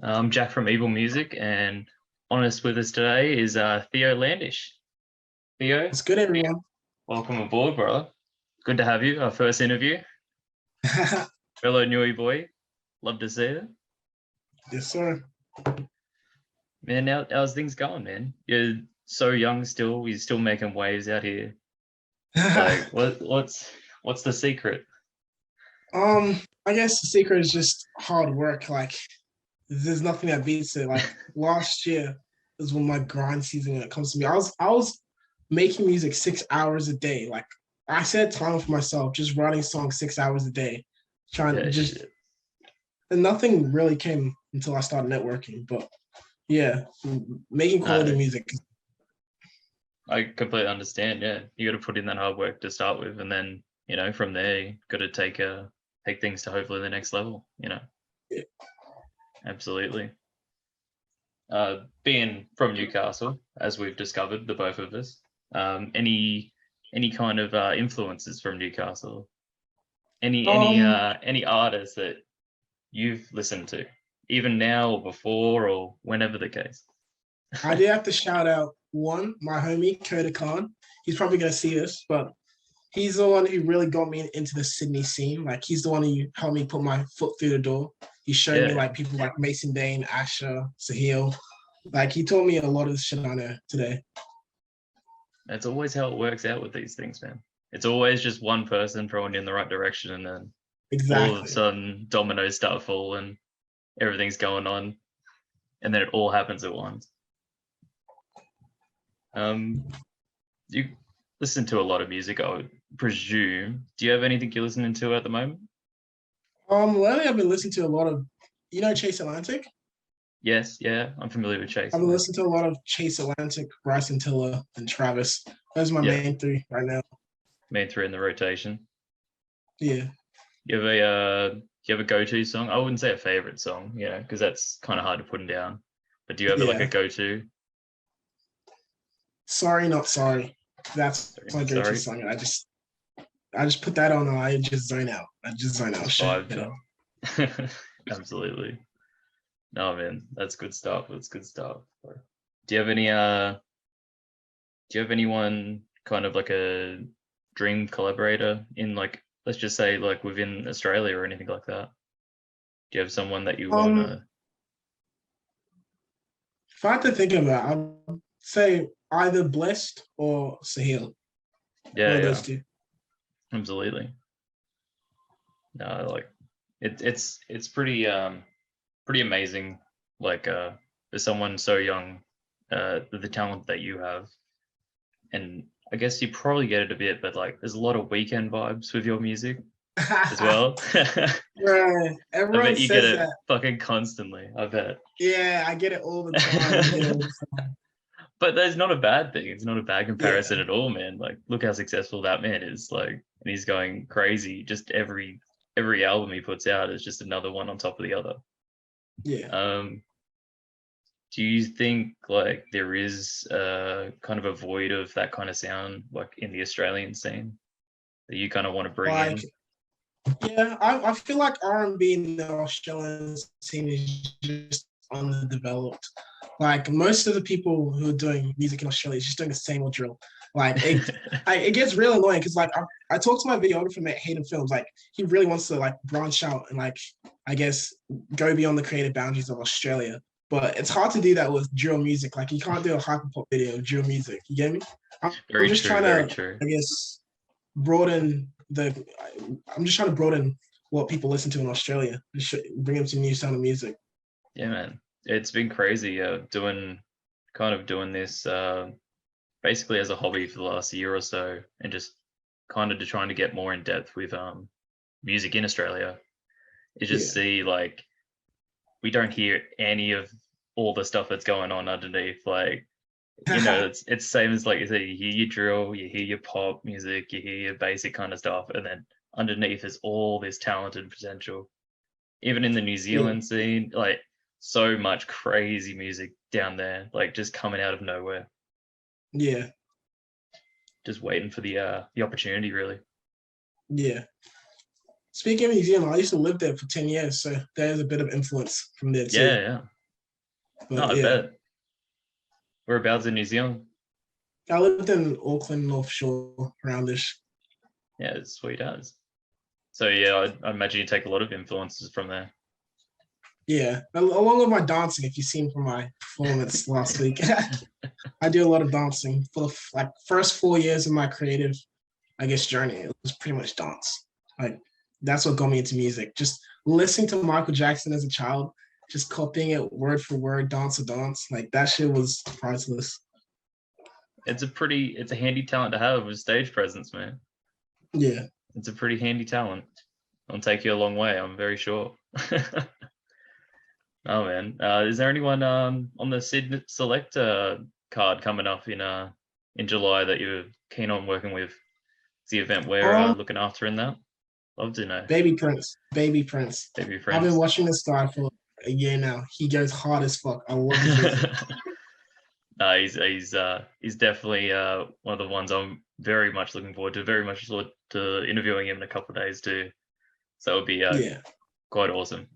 I'm Jack from EVEILL Music, and on us with us today is Theo Landish. Theo, It's good, everyone. welcome aboard, brother. Good to have you. Our first interview. Fellow Newy boy. Love to see it. Yes, sir. Man, how's things going, man? You're so young still. You're still making waves out here. Like, what's the secret? I guess the secret is just hard work. Like, there's nothing that beats it. Like last year is when my grind season when it comes to me. I was making music 6 hours a day. Like I set time for myself, just writing songs 6 hours a day, trying to Yeah, just and nothing really came until I started networking. But yeah, making quality no, music. I completely understand. Yeah, you got to put in that hard work to start with, and then from there, you got to take things to hopefully the next level. Yeah. Absolutely. Being from Newcastle, as we've discovered, the both of us, any kind of influences from Newcastle? Um, Any artists that you've listened to, even now or before or whenever the case? I did have to shout out one, my homie, Koda Khan. He's probably gonna see this, but he's the one who really got me into the Sydney scene. Like he's the one who helped me put my foot through the door. He showed me Yeah, like people like Mason Dane, Asher, Sahil. Like he taught me a lot of the shit I know today. that's always how it works out with these things, man. It's always just one person throwing you in the right direction, and then all of a Exactly. sudden dominoes start falling, everything's going on, and then it all happens at once. You listen to a lot of music, I would presume. Do you have anything you're listening to at the moment? Lately I've been listening to a lot of, Chase Atlantic. Yes, yeah, I'm familiar with Chase. I've been listening to a lot of Chase Atlantic, Bryson Tiller, and Travis. Those are my Yeah, main three right now. main three in the rotation. Yeah. You have a go-to song? I wouldn't say a favorite song, because that's kind of hard to put them down. But do you have like a Yeah. go-to? Sorry, not sorry. That's Sorry, my not go-to sorry. song. And I just put that on and I just zone out. I just zone out. Just Shut vibe up. to. Absolutely. No, man, that's good stuff. That's good stuff. Do you have any do you have anyone kind of like a dream collaborator in, like, let's just say like within Australia or anything like that? Do you have someone that you want Um, to? if I had to think of it, I'd say either Blessed or Sahil. One Yeah, of yeah, those two. absolutely. No, like it's pretty amazing. Like for someone so young, the talent that you have, and I guess you probably get it a bit, but like there's a lot of weekend vibes with your music as well. Right. I Everyone bet you get says it that. fucking constantly. I bet. Yeah, I get it all the time. I get it all the time. But that's not a bad thing. It's not a bad comparison Yeah. at all, man. Like, look how successful that man is. Like, and he's going crazy. Just every album he puts out is just another one on top of the other. Yeah. Um, do you think like there is kind of a void of that kind of sound like in the Australian scene that you kind of want to bring Like, in? yeah, I feel like R&B in the Australian scene is just underdeveloped. Like most of the people who are doing music in Australia is just doing the same old drill. Like it gets real annoying because like I talked to my videographer at Hayden Films. Like he really wants to like branch out and like I guess go beyond the creative boundaries of Australia. But it's hard to do that with drill music. Like you can't do a hyperpop video of drill music. You get me? I'm Very just true. trying Very to, true. I guess, broaden the. I'm just trying to broaden what people listen to in Australia and bring them to new sound of music. Yeah, man. It's been crazy. Doing this basically as a hobby for the last year or so, and just kind of trying to get more in depth with music in Australia. You just Yeah. see like we don't hear any of all the stuff that's going on underneath. Like, it's same as like you say, you hear your drill, you hear your pop music, you hear your basic kind of stuff, and then underneath is all this talented potential. Even in the New Yeah. Zealand scene, like so much crazy music down there, like just coming out of nowhere, Yeah. just waiting for the opportunity, really. Yeah. Speaking of New Zealand, I used to live there for 10 years, so there's a bit of influence from there too. Yeah. No, But I yeah, bet. Whereabouts in New Zealand? I lived in Auckland, North Shore, aroundish. Yeah, it's sweet as. So yeah, I imagine you take a lot of influences from there. Yeah, along with my dancing, if you've seen from my performance last week, I do a lot of dancing for the like first 4 years of my creative, I guess, journey. It was pretty much dance. Like that's what got me into music. Just listening to Michael Jackson as a child, just copying it word for word, dance to dance. Like that shit was priceless. It's a handy talent to have with stage presence, man. Yeah. It's a pretty handy talent. It'll take you a long way, I'm very sure. Oh man, is there anyone on the SYDSELEC card coming up in July that you're keen on working with? It's the event we're Um, looking after in that. Love to know. Baby Prince, Baby Prince. Maybe I've been friends. watching this guy for a year now. He goes hard as fuck. I love his music. No, he's definitely one of the ones I'm very much looking forward to. Very much look to interviewing him in a couple of days too. So it'll be Yeah. quite awesome.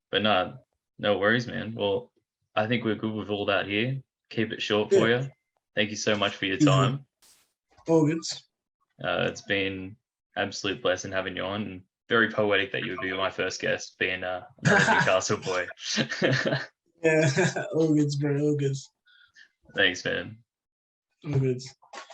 But no worries, man. Well, I think we're good with all that here. Keep it short for Yeah. you. Thank you so much for your Easy. time. All good. It's been absolute blessing having you on. And very poetic that you would be my first guest, being another Newcastle boy. Yeah. All good, bro. All good. Thanks, man. All good.